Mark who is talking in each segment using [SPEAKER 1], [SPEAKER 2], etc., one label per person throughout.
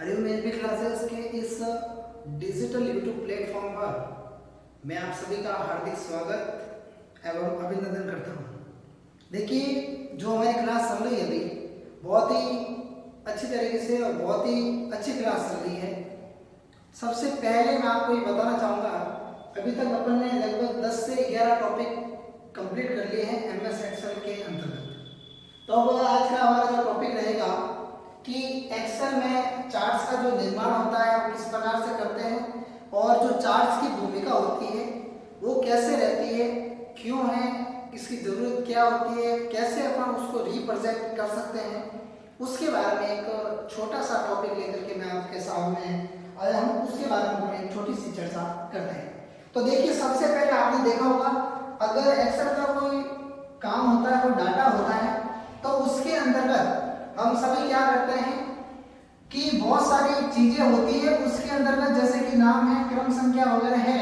[SPEAKER 1] Hariom मेनपी classes के इस digital YouTube platform पर मैं आप सभी का हार्दिक स्वागत एवं अभिनंदन करता हूँ। देखिए, जो हमारी क्लास चल रही है अभी बहुत ही अच्छी तरीके से और बहुत ही अच्छी क्लास चल रही है। सबसे पहले मैं आपको ये बताना चाहूँगा, अभी तक अपन ने लगभग 10 से 11 टॉपिक कंप्लीट कर लिए हैं एमएस एक्सेल के अंतर्गत। तो अब आज का हमारा जो टॉपिक रहेगा कि एक्सेल में चार्ट्स का जो निर्माण होता है वो किस प्रकार से करते हैं और जो चार्ट्स की भूमिका होती है वो कैसे रहती है, क्यों है, इसकी ज़रूरत क्या होती है, कैसे अपन उसको रिप्रेजेंट कर सकते हैं, उसके बारे में एक छोटा सा टॉपिक लेकर के मैं आपके सामने आया हूँ। उसके बारे में एक छोटी सी चर्चा करते हैं। तो देखिए, सबसे पहले आपने देखा होगा, अगर एक्सेल का कोई काम होता है, कोई डाटा होता है, तो उसके अंतर्गत हम सभी क्या करते हैं कि बहुत सारी चीजें होती है उसके अंतर्गत, जैसे कि नाम है, क्रम संख्या वगैरह है,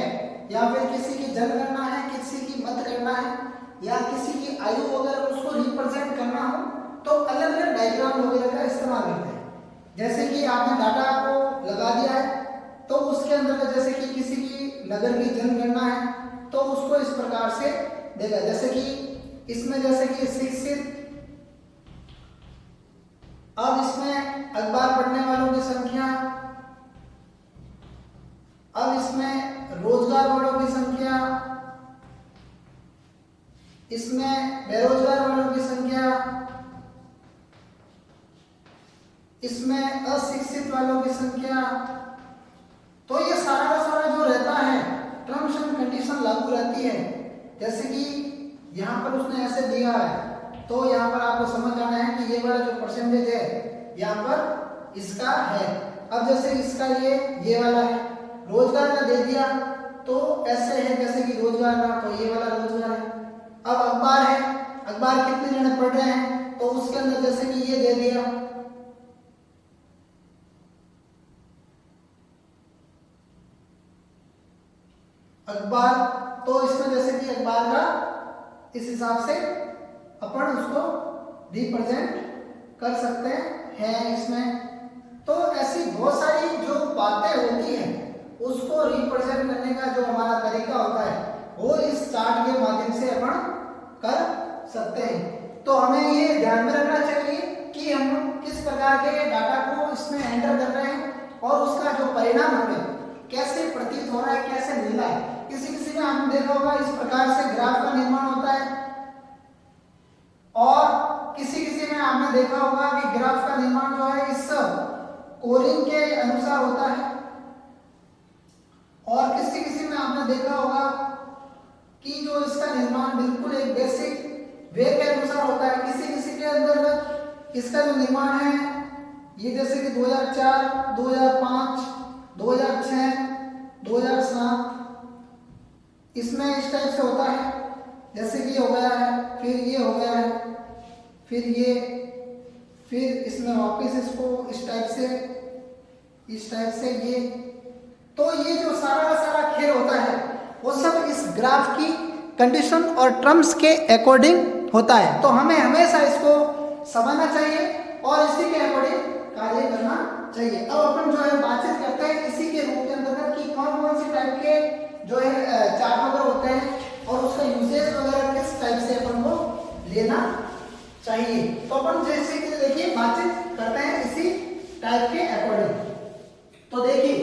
[SPEAKER 1] या फिर किसी की जनगणना है, किसी की मतगणना है, या किसी की आयु वगैरह उसको रिप्रेजेंट करना हो तो अलग अलग डायग्राम वगैरह का इस्तेमाल करते हैं। जैसे कि आपने डाटा को लगा दिया है तो उसके अंतर्गत जैसे कि किसी की नगर की जनगणना है तो उसको इस प्रकार से देगा, जैसे कि इसमें जैसे कि शिक्षित, अब इसमें अखबार पढ़ने वालों की संख्या, अब इसमें रोजगार वालों की संख्या, इसमें बेरोजगार वालों की संख्या, इसमें अशिक्षित वालों की संख्या। तो ये सारा का सारा जो रहता है टर्म्स एंड कंडीशन लागू रहती है। जैसे कि यहाँ पर उसने ऐसे दिया है तो यहाँ पर आपको समझ आना है कि ये वाला जो परसेंटेज है यहाँ पर इसका है। अब जैसे इसका ये वाला है, रोजगार का दे दिया तो ऐसे है जैसे कि रोजगार का, तो ये वाला रोजगार है। अब अखबार है, अखबार कितने जने पढ़ रहे हैं तो उसके अंदर जैसे कि ये दे दिया। अखबार, तो इसमें जैसे कि अखबार का इस हिसाब से अपन उसको रिप्रेजेंट कर सकते हैं इसमें। तो ऐसी बहुत सारी जो बातें होती हैं उसको रिप्रेजेंट करने का जो हमारा तरीका होता है वो इस चार्ट के माध्यम से अपन कर सकते हैं। तो हमें ये ध्यान में रखना चाहिए कि हम किस प्रकार के डाटा को इसमें एंटर कर रहे हैं और उसका जो परिणाम हमें कैसे प्रतीत हो रहा है, कैसे मिल रहा है। किसी किसी में आपने देखा होगा इस प्रकार से ग्राफ का निर्माण होता है और किसी किसी में आपने देखा होगा कि ग्राफ का निर्माण जो है इस कोरिंग के अनुसार होता है, और किसी किसी में आपने देखा होगा कि जो इसका निर्माण बिल्कुल एक बेसिक वे के अनुसार होता है। किसी किसी के अंदर इसका जो निर्माण है ये जैसे कि 2004, 2005, 2006, 2007 इसमें इस टाइप से होता है, जैसे कि ये हो गया है, फिर ये हो गया है, फिर ये, फिर इसमें वापस इसको इस टाइप से ये। तो ये जो सारा का सारा खेल होता है वो सब इस ग्राफ की कंडीशन और टर्म्स के अकॉर्डिंग होता है। तो हमें हमेशा इसको समझना चाहिए और इसी के अकॉर्डिंग कार्य करना चाहिए। अब अपन जो है बातचीत करते हैं इसी के रूप के अंतर्गत कि कौन कौन सी टाइप के जो है चार्ट वगैरह होते हैं और उसका यूजेज वगैरह किस टाइप से अपन को लेना चाहिए। तो अपन जैसे कि देखिए बातचीत करते हैं इसी टाइप के अकॉर्डिंग। तो देखिए,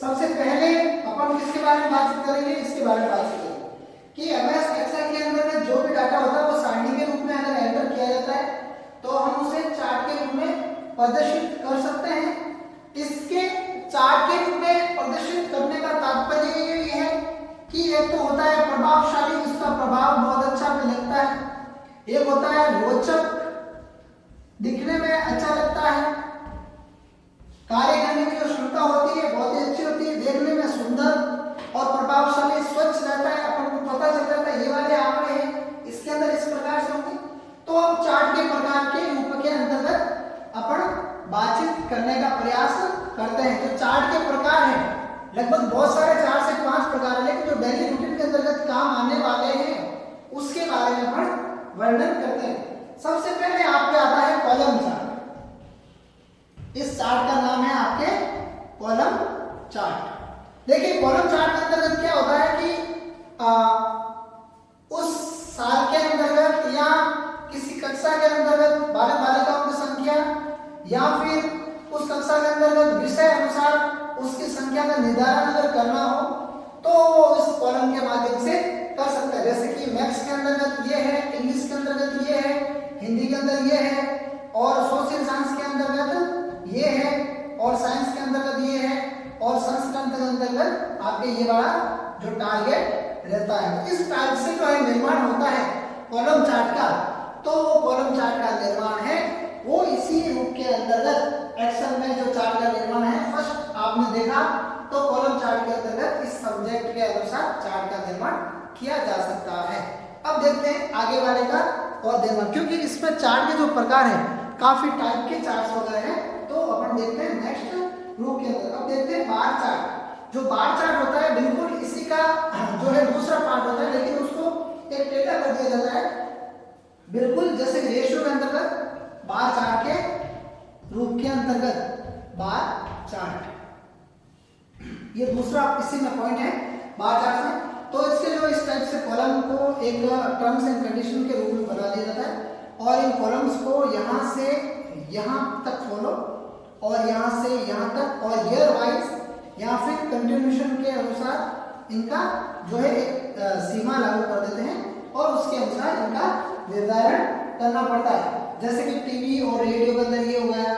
[SPEAKER 1] सबसे पहले अपन किसके बारे में बातचीत करेंगे, इसके बारे में बातचीत करेंगे कि एमएस एक्सेल के अंदर में जो भी डाटा होता है वो सारणी के रूप में अगर एंटर किया जाता है तो हम उसे चार्ट के रूप में प्रदर्शित कर सकते हैं। इसके चार्ट के रूप में प्रदर्शित करने का तात्पर्य ये है कि एक तो होता है प्रभावशाली, इसका प्रभाव बहुत अच्छा हमें लगता है। एक होता है रोचक, दिखने में अच्छा लगता है। कार्य करने की जो क्षमता होती है बहुत ही अच्छी होती है, देखने में सुंदर और प्रभावशाली, स्वच्छ रहता है, अपन को पता चल जाता है ये वाले आंकड़े हैं इसके अंदर इस प्रकार से होंगे। तो अब चार्ट के प्रकार के रूप के अंतर्गत अपन बातचीत करने का प्रयास करते हैं। तो चार्ट के प्रकार हैं लगभग बहुत सारे, 4 से 5 प्रकार है, लेकिन जो डेली रूटीन के अंतर्गत काम आने वाले हैं उसके बारे में अपन वर्णन करते हैं। सबसे पहले आपके आता है कॉलम चार्ट। इस चार्ट का नाम है आपके कॉलम चार्ट। देखिए कॉलम चार्ट के अंतर्गत क्या होता है कि उस साल के अंतर्गत या किसी कक्षा के अंतर्गत बालक बालिकाओं की संख्या या फिर उस कक्षा के अंतर्गत विषय अनुसार उसकी संख्या का निर्धारण अगर करना हो तो इस कॉलम के माध्यम से कर सकता है। जैसे कि मैथ्स के अंतर्गत ये है, इंग्लिश के अंतर्गत ये है, हिंदी के अंदर ये है, और सोशल साइंस के अंतर्गत ये है, और साइंस के अंतर्गत ये है, और संस्कृत के अंतर्गत आपके ये वाला जो टारगेट रहता है। इस टाइप से जो है निर्माण होता है कॉलम चार्ट का। तो वो कॉलम चार्ट का निर्माण है वो इसी रूप के अंतर्गत एक्सेल में जो चार्ट का निर्माण है फर्स्ट आपने देखा, तो कॉलम चार्ट के अंतर्गत इस सब्जेक्ट के अनुसार चार्ट का निर्माण किया जा सकता है। अब देखते हैं आगे वाले का और निर्माण, क्योंकि इसमें चार्ट के जो प्रकार है काफी टाइप के चार्ट्स वगैरह हैं, तो अपन देखते हैं नेक्स्ट रूप के अंदर। अब देखते हैं बार चार्ट। जो बार चार्ट होता है बिल्कुल इसी का जो है दूसरा पार्ट होता है, लेकिन उसको एक टेबल कर दिया जाता है बिल्कुल जैसे रेशियो के अंतर्गत बार चार्ट के रूप के अंतर्गत बार चार्ट, ये दूसरा इसी में पॉइंट है बार चार्ट में। तो इसके जो इस टाइप से कॉलम को एक टर्म्स एंड कंडीशन के रूप में बना दिया जाता है और इन कॉलम्स को यहाँ से यहाँ तक फॉलो और यहाँ से यहाँ तक और ईयर वाइज या फिर कंटिन्यूशन के अनुसार इनका जो है एक सीमा लागू कर देते हैं और उसके अनुसार इनका निर्धारण करना पड़ता है। जैसे कि टीवी और रेडियो के अंदर ये हो गया,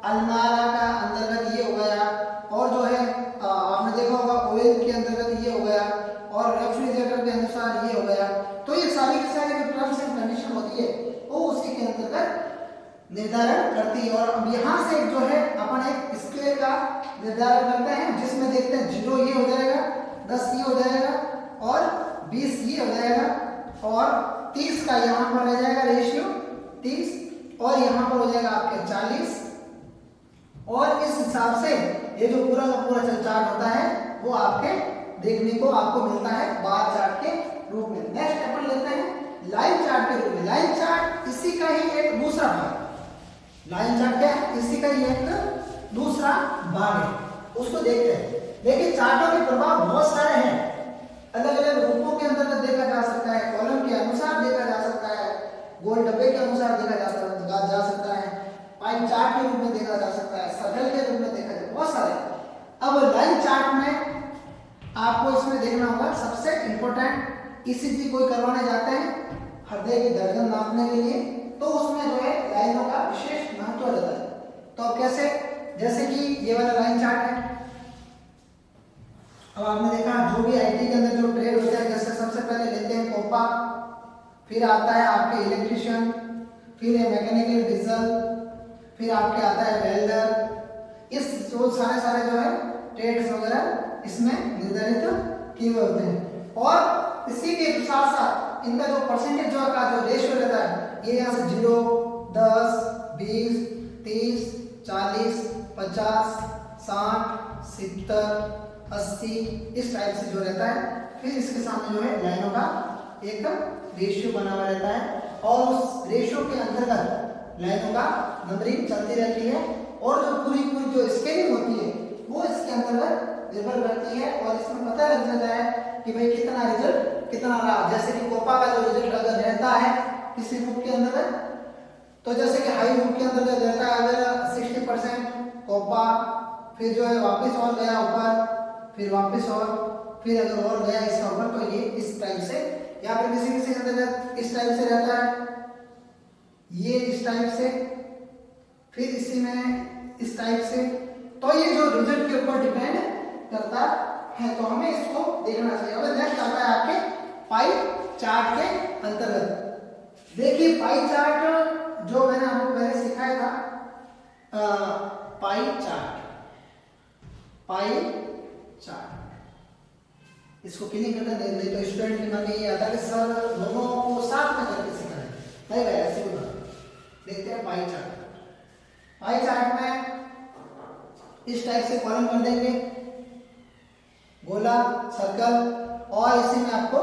[SPEAKER 1] अलमारा का अंतर्गत ये हो गया, और जो है आपने देखा होगा ऑयल के अंतर्गत ये हो गया, और रेफ्रिजरेटर के अनुसार ये हो गया। तो ये सारी की सारी जो टर्म्स एंड कंडीशन होती है वो उसी के अंतर्गत निर्धारण करती है। और अब यहाँ से जो है अपन एक स्केल का निर्धारण करते हैं जिसमें देखते हैं 0 ये हो जाएगा, 10 ये हो जाएगा, और 20 ये हो जाएगा, और 30 का यहाँ पर रह जाएगा रेशियो 30, और यहाँ पर हो जाएगा आपके 40। और इस हिसाब से ये जो पूरा का पूरा चार्ट होता है वो आपके देखने को आपको मिलता है बार चार्ट के रूप में। नेक्स्ट अपन लेते हैं लाइन चार्ट के रूप में। लाइन चार्ट इसी का ही एक दूसरा भाग, लाइन चार्ट क्या है, इसी का ही एक दूसरा भाग है, उसको देखते हैं। देखिए चार्टों के प्रभाव बहुत सारे हैं, अलग अलग रूपों के अंतर्गत देखा जा सकता है, कॉलम के अनुसार देखा जा सकता है, गोल डब्बे के अनुसार देखा जा सकता है, पाई चार्ट के रूप में देखा जा सकता है, सर्कल के रूप में देखा जाए, बहुत सारे। अब लाइन चार्ट में आपको इसमें देखना होगा सबसे इंपॉर्टेंट ईसीजी कोई करवाने जाते हैं हृदय की धड़कन नापने के लिए, तो उसमें जो है लाइनों का विशेष महत्व रहता है। तो अब कैसे, जैसे कि ये वाला लाइन चार्ट है। अब आपने देखा जो भी आईटी के अंदर जो ट्रेड होता है, जैसे सबसे पहले लेते हैं कोपा, फिर आता है आपके इलेक्ट्रिशियन, फिर है मैकेनिकल डीजल, फिर आपके आता है वेल्डर। इस जो सारे जो है ट्रेड्स वगैरह इसमें निर्धारित किए हुए होते हैं, और इसी के साथ साथ इनका जो परसेंटेज जो का जो रेशियो रहता है, ये यहाँ से 0, 10, 20, 30, 40, 50, 60, 70, 80 इस टाइप से जो रहता है। फिर इसके सामने जो है लाइनों का एक रेशियो बना हुआ रहता है, और उस रेशियो के अंतर्गत लाइनों का नंबरिंग चलती रहती है, और जो पूरी जो स्केलिंग होती है वो इसके अंतर्गत निर्भर करती है, और इसमें पता लग जाता है कि भाई कितना रिजल्ट कितना रहा। जैसे कि कोपा का जो रिजल्ट अगर रहता है किसी ग्रुप के अंतर्गत, तो जैसे कि हाई ग्रुप के अंतर्गत रहता है अगर 60% कोपा, फिर जो है वापस और गया ऊपर, फिर वापस और फिर अगर और गया इसका ऊपर, तो ये इस टाइप से, या फिर किसी अंतर्गत इस टाइप से रहता है, ये इस टाइप से, फिर इसी में इस टाइप से। तो ये जो रिजल्ट के ऊपर डिपेंड करता है, तो हमें इसको देखना चाहिए। अब नेक्स्ट आता है आपके पाई चार्ट के अंतर्गत। देखिए पाई चार्ट जो मैंने आपको पहले सिखाया था, पाई चार्ट इसको क्लिक करके देख ले तो स्टूडेंट के मन में ये आता है कि सर दोनों को साथ में करके सिखाएं, नहीं भाई ऐसे ही बात। देखते हैं पाई चार्ट में इस टाइप से कॉलम कर देंगे, गोला, सर्कल, और इसी में आपको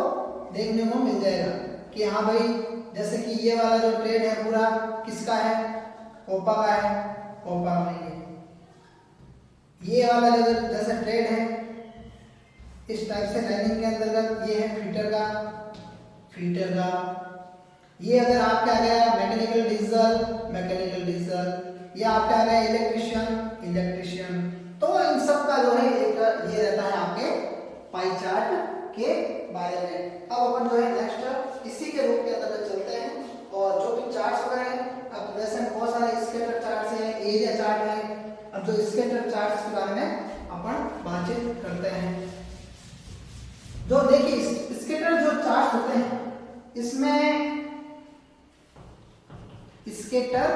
[SPEAKER 1] देखने को मिल जाएगा कि हाँ भाई जैसे कि ये वाला जो ट्रेड है पूरा किसका है, कोपा का है, कोपा में ये वाला जो जैसे ट्रेड है इस टाइप से लाइनिंग के अंतर्गत ये है फीटर का, फीटर का। ये अगर आपके आ गया मैकेनिकल डीजल, मैकेनिकल डीजल, ये आपके आ गया इलेक्ट्रिशियन, इलेक्ट्रिशियन। तो इन सब का जो है एक ये रहता है आपके पाई चार्ट के बारे में। अब अपन जो है नेक्स्ट इसी के रूप के अंदर चलते हैं और जो भी चार्ट्स वगैरह हैं, अब वैसे बहुत सारे स्कैटर चार्ट्स हैं, एरिया चार्ट है। अब जो स्कैटर चार्ट्स के बारे में अपन बातचीत करते हैं। जो देखिए स्कैटर जो चार्ट्स होते हैं इसमें स्कैटर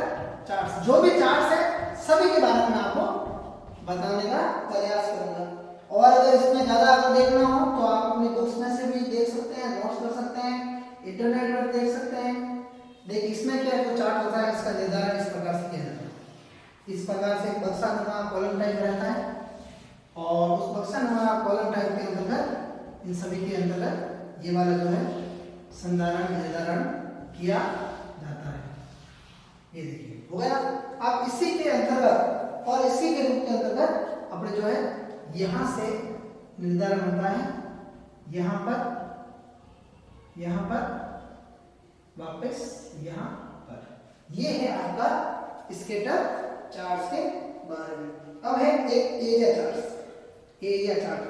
[SPEAKER 1] चार्ट्स जो भी चार्ट्स है सभी के बारे में मैं आपको बताने का प्रयास करूंगा। और अगर इसमें ज्यादा आपको देखना हो तो आप अपनी बुक्स में से भी देख सकते हैं, नोट्स कर सकते हैं, इंटरनेट पर देख सकते हैं। देखिए इसमें क्या जो चार्ट होता है इसका निर्धारण इस प्रकार से किया जाता है। इस प्रकार से एक बक्सा नुमा कॉलम टाइप रहता है और उस बक्सा नुमा कॉलम टाइप के अंतर्गत इन सभी के अंतर्गत ये वाला जो है संधारण निर्धारण किया जाता है। ये देखिए हो गया। अब इसी के अंतर्गत और इसी के रूप के अंतर्गत अपने जो है यहाँ से निर्धारण होता है, यहाँ पर वापस यहाँ पर। ये है आपका स्कैटर चार्ट्स के बारे में। अब है एक एरिया चार्ट। एरिया चार्ट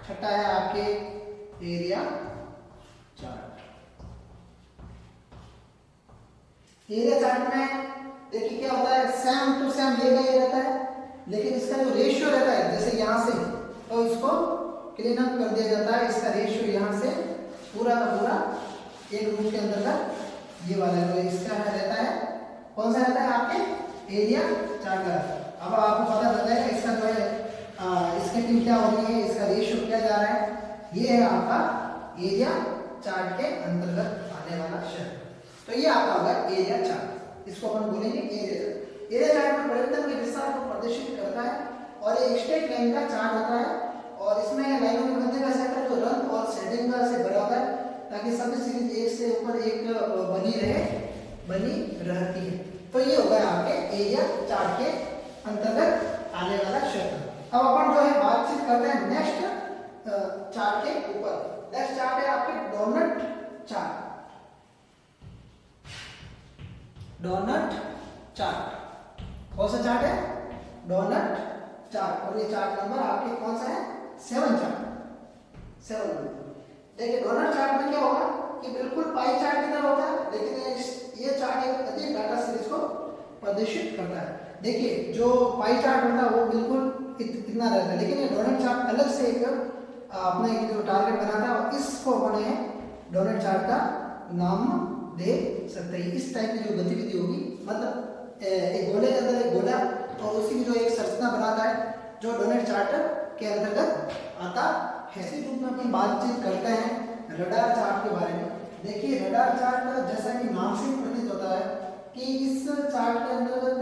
[SPEAKER 1] छठा है आपके एरिया चार्ट। एरिया चार्ट में देखिए क्या होता है, सेम टू सेम ये रहता है, लेकिन इसका जो रेशियो रहता है जैसे यहाँ से तो इसको क्लीन अप कर दिया जाता है। इसका रेशियो यहाँ से पूरा का पूरा एक रूप के अंतर्गत ये वाला जो इसका रहता है, कौन सा रहता है आपके एरिया चार्ट का। अब आपको पता लग जाएगा इसका जो है स्केटिंग क्या हो रही है, इसका रेशियो क्या जा रहा है। ये है आपका एरिया चार्ट के अंतर्गत आने वाला शहर। तो ये आपका होगा एरिया चार्ट, इसको अपन बोलेंगे एरिया चार्ट। एरिया चार्ट में परिवर्तन के विस्तार को प्रदर्शित करता है और ये स्ट्रेट लाइन का चार्ट होता है और इसमें लाइनों के मध्य का सेक्टर जो रंग और शेडिंग का से बराबर है ताकि सभी सीरीज एक से ऊपर एक बनी रहती है। तो ये होगा आपके एरिया चार्ट के अंतर्गत आने वाला क्षेत्र। अब अपन जो है बातचीत करते हैं नेक्स्ट चार्ट के ऊपर। नेक्स्ट चार्ट है आपके डोनट चार्ट। डोनट चार्ट कौन सा चार्ट है, डोनट चार्ट। और ये चार्ट नंबर आपके कौन सा है, 7 चार्ट, 7 नंबर। देखिए डोनट चार्ट में क्या होगा कि बिल्कुल पाई चार्ट की तरह होता है, लेकिन ये चार्ट एक अधिक डाटा सीरीज को प्रदर्शित करता है। देखिए जो पाई चार्ट होता है वो बिल्कुल इतना रहता है, लेकिन ये डोनट चार्ट अलग से एक अपना एक जो टारगेट बनाता है और इसको अपने डोनट चार्ट का नाम दे सकते हैं। इस टाइप की जो गतिविधि होगी, मतलब एक गोले के अंदर एक गोला और उसी की जो एक संरचना बनाता है जो डोनट चार्ट के अंतर्गत आता है। इसी रूप में अपन बातचीत करते हैं रडार चार्ट के बारे में। देखिए रडार चार्ट जैसा कि नाम से प्रतीत होता है कि इस चार्ट के अंतर्गत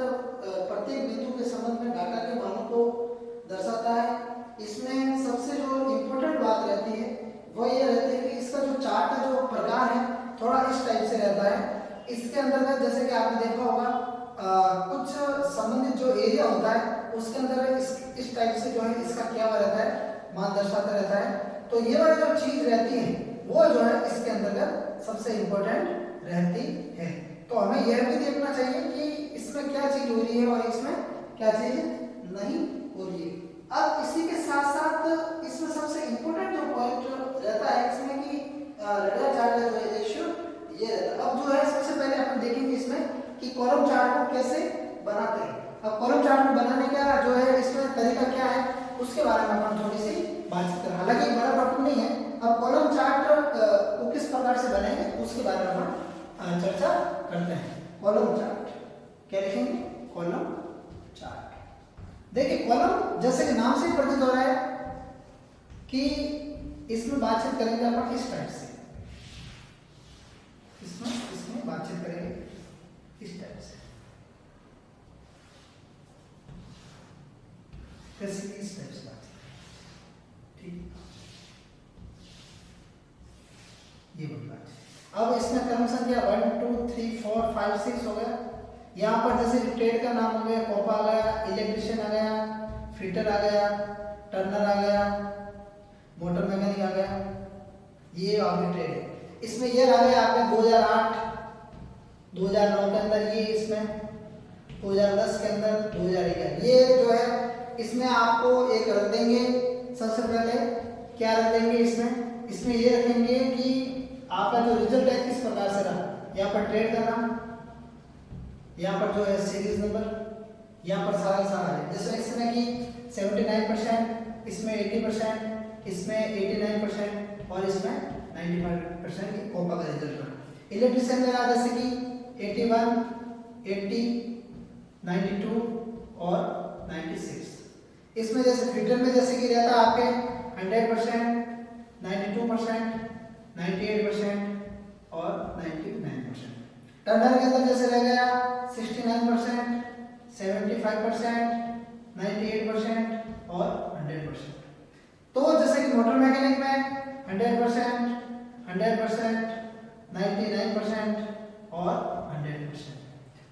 [SPEAKER 1] प्रत्येक बिंदु के संबंध में डाटा के मानों को दर्शाता है। इसमें सबसे जो इम्पोर्टेंट बात रहती है वो ये रहती है कि इसका जो चार्ट का जो प्रकार है थोड़ा इस टाइप से रहता है। इसके अंतर्गत जैसे कि आपने देखा होगा कुछ संबंधित जो एरिया होता है उसके अंदर इस टाइप से जो है इसका क्या हुआ रहता है, मान दर्शाता रहता है। तो ये वाली जो चीज रहती है वो जो है इसके अंतर्गत सबसे इम्पोर्टेंट रहती है। तो हमें यह भी देखना चाहिए कि इसमें क्या चीज हो रही है और इसमें क्या चीज नहीं हो रही है। अब इसी के साथ साथ इसमें सबसे इम्पोर्टेंट जो पॉइंट रहता है इसमें कि रडार चार्ट का जो रेशियो ये रहता है। अब जो है सबसे पहले अपन देखेंगे इसमें कि कॉलम चार्ट को कैसे बनाते हैं। अब कॉलम चार्ट को बनाने का जो है इसमें तरीका क्या है उसके बारे में अपन थोड़ी सी बातचीत करें। हालांकि बड़ा टॉपिक नहीं है। अब कॉलम चार्ट को किस प्रकार से बनेंगे उसके बारे में अपन चर्चा करते हैं। कॉलम चार्ट क्या लिखेंगे, कॉलम चार्ट। देखिए कॉलम जैसे कि नाम से प्रतीत हो रहा है कि इसमें बातचीत करेंगे अपन इस टाइप से, इसमें बातचीत करेंगे इस टाइप से, कैसे इस टाइप से बातचीत, ठीक। ये बन बात। अब इसमें क्रम संख्या 1 2 3 4 5 6 हो गया। यहाँ पर जैसे ट्रेड का नाम हो गया, कॉपा आ गया, इलेक्ट्रिशियन आ गया, फिटर आ गया, टर्नर आ गया, मोटर मैकेनिक आ गया, ये आपकी ट्रेड है। इसमें ईयर आ गया आपके 2008, 2009 के अंदर, ये इसमें 2010 के अंदर, 2011। ये जो है इसमें आपको एक रख देंगे, सबसे पहले क्या रख देंगे इसमें ये रखेंगे कि आपका जो रिजल्ट है किस प्रकार से रहा। यहाँ पर ट्रेड का नाम, यहाँ पर जो है सीरीज नंबर, यहाँ पर सारा है। जैसे इसमें कि 79%, इसमें 80%, इसमें 89% और इसमें 95% की कोपा का रिजल्ट रहा। इलेक्ट्रिशियन में रहा जैसे कि 81, 80, 92 और 96। इसमें जैसे फिटर में जैसे कि रहता आपके 100%, 92%, 98% और 99%। टर्नर के अंदर जैसे रह गया 69%, 75%, 98% और 100%। तो जैसे कि मोटर मैकेनिक में 100%, 100%, 99% और 100%।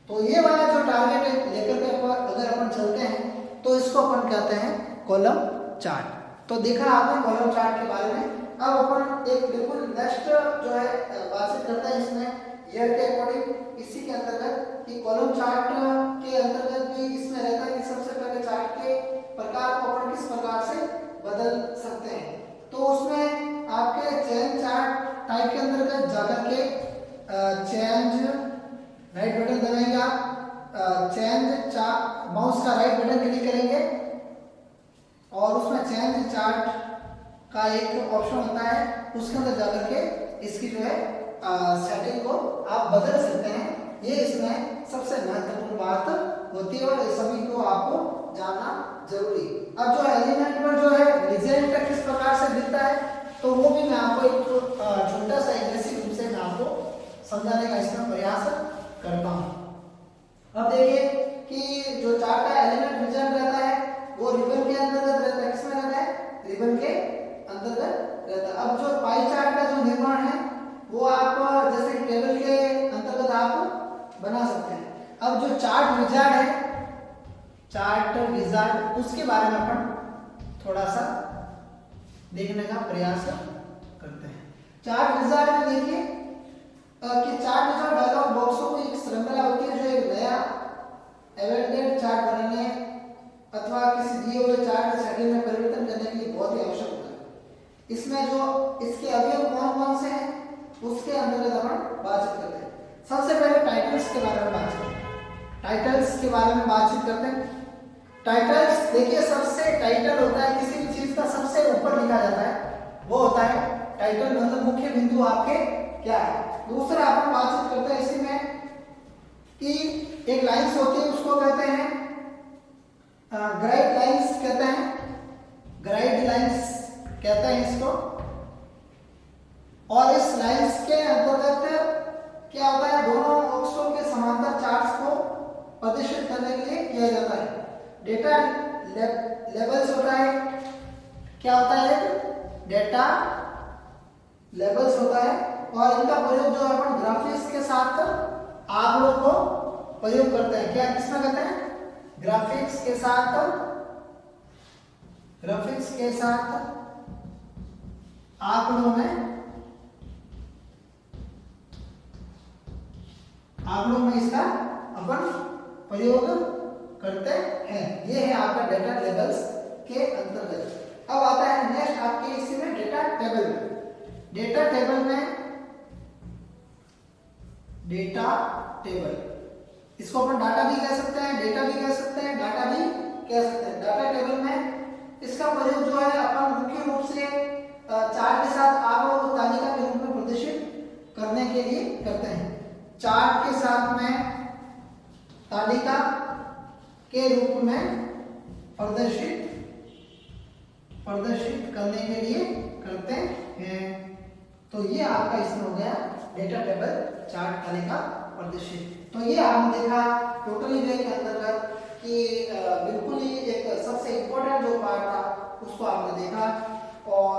[SPEAKER 1] तो ये वाला जो टारगेट है लेकर के अगर अपन चलते हैं तो इसको अपन कहते हैं कॉलम चार्ट। तो देखा आपने कॉलम चार्ट के बारे में। अब अपन एक बिल्कुल नेक्स्ट जो है बातचीत करते हैं इसमें ईयर के अकॉर्डिंग, इसी के अंतर्गत कि कॉलम चार्ट के अंतर्गत भी इसमें रहता है कि सबसे पहले चार्ट के प्रकार को अपन किस प्रकार से बदल सकते हैं। तो उसमें आपके चेंज चार्ट टाइप के अंतर्गत जाकर के चेंज राइट बटन दबाएंगे आप, चेंज माउस का राइट बटन क्लिक करेंगे और उसमें चेंज चार्ट का एक ऑप्शन होता है, उसके अंदर जाकर के इसकी जो है सेटिंग को आप बदल सकते हैं। ये इसमें सबसे महत्वपूर्ण बात होती है और सभी को आपको जानना जरूरी। अब जो एलिमेंट पर जो है रिजल्ट किस प्रकार से दिखता है तो वो भी मैं आपको एक छोटा सा बेसिक रूप से मैं आपको समझाने का इसमें प्रयास करता हूँ। अब देखिए कि जो चार्ट का एलिमेंट रिजल्ट रहता है वो रिबन के अंतर्गत रहता है। किसमें रहता है? रिबन के अंतर्गत रहता है। अब जो पाई चार्ट का जो निर्माण है वो आप जैसे टेबल के अंतर्गत आप बना सकते हैं। अब जो चार्ट विजार्ड है, चार्ट विजार्ड, उसके बारे में अपन थोड़ा सा देखने का प्रयास करते हैं। चार्ट विजार्ड में देखिए कि चार्ट विजार्ड डायलॉग बॉक्सों की एक श्रृंखला होती है जो एक नया एवेंडेड चार्ट बनाने अथवा किसी दिए हुए चार्ट सेटिंग में परिवर्तन करने के लिए बहुत ही आवश्यक होता है। इसमें जो इसके अवयव कौन कौन से हैं उसके अंतर्गत अपन बातचीत करते हैं। सबसे पहले टाइटल्स के बारे में बातचीत करते हैं। टाइटल्स के बारे में बातचीत करते हैं। टाइटल्स देखिए, सबसे टाइटल होता है किसी भी चीज का सबसे ऊपर लिखा जाता है, वो होता है टाइटल, मतलब मुख्य बिंदु आपके क्या है। दूसरा अपन बातचीत करते हैं इसी में कि एक लाइंस होती है उसको कहते हैं ग्राइड लाइंस कहते हैं, ग्राइड लाइंस कहते हैं इसको। और इस लाइंस के अंतर्गत क्या होता है, दोनों अक्षों के समांतर चार्ट्स को प्रदर्शित करने के लिए किया जाता है। डेटा लेवल्स होता है, क्या होता है, डेटा लेवल्स होता है और इनका प्रयोग जो अपन ग्राफिक्स के साथ आंकड़ों को प्रयोग करते हैं। क्या किसमें कहते हैं? ग्राफिक्स के साथ आंकड़ों में इसका अपन प्रयोग करते हैं। ये है आपका डेटा टेबल्स के अंतर्गत। अब आता है नेक्स्ट आपके इसी में डेटा टेबल में। डेटा टेबल इसको अपन डाटा भी कह सकते हैं, डेटा भी कह सकते हैं, डाटा भी कह सकते हैं। डाटा टेबल में इसका प्रयोग जो है अपन मुख्य रूप से चार्ट के साथ आंकड़ों को तालिका के रूप में प्रदर्शित करने के लिए करते हैं। चार्ट के साथ में तालिका के रूप में प्रदर्शित करने के लिए करते हैं। तो ये आपका इसमें हो गया डेटा टेबल, चार्ट तालिका प्रदर्शित। तो ये आपने देखा टोटली वे के अंतर्गत कि बिल्कुल ही एक सबसे इम्पोर्टेंट जो पार्ट था उसको आपने देखा और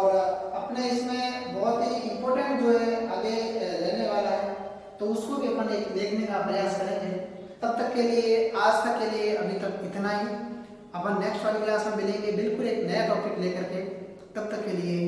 [SPEAKER 1] अपने इसमें बहुत ही इम्पोर्टेंट जो है आगे रहने वाला है तो उसको भी अपन एक देखने का प्रयास करेंगे। तब तक के लिए, आज तक के लिए अभी तक इतना ही। अपन नेक्स्ट वाली क्लास में मिलेंगे बिल्कुल एक नया टॉपिक लेकर के। तब तक के लिए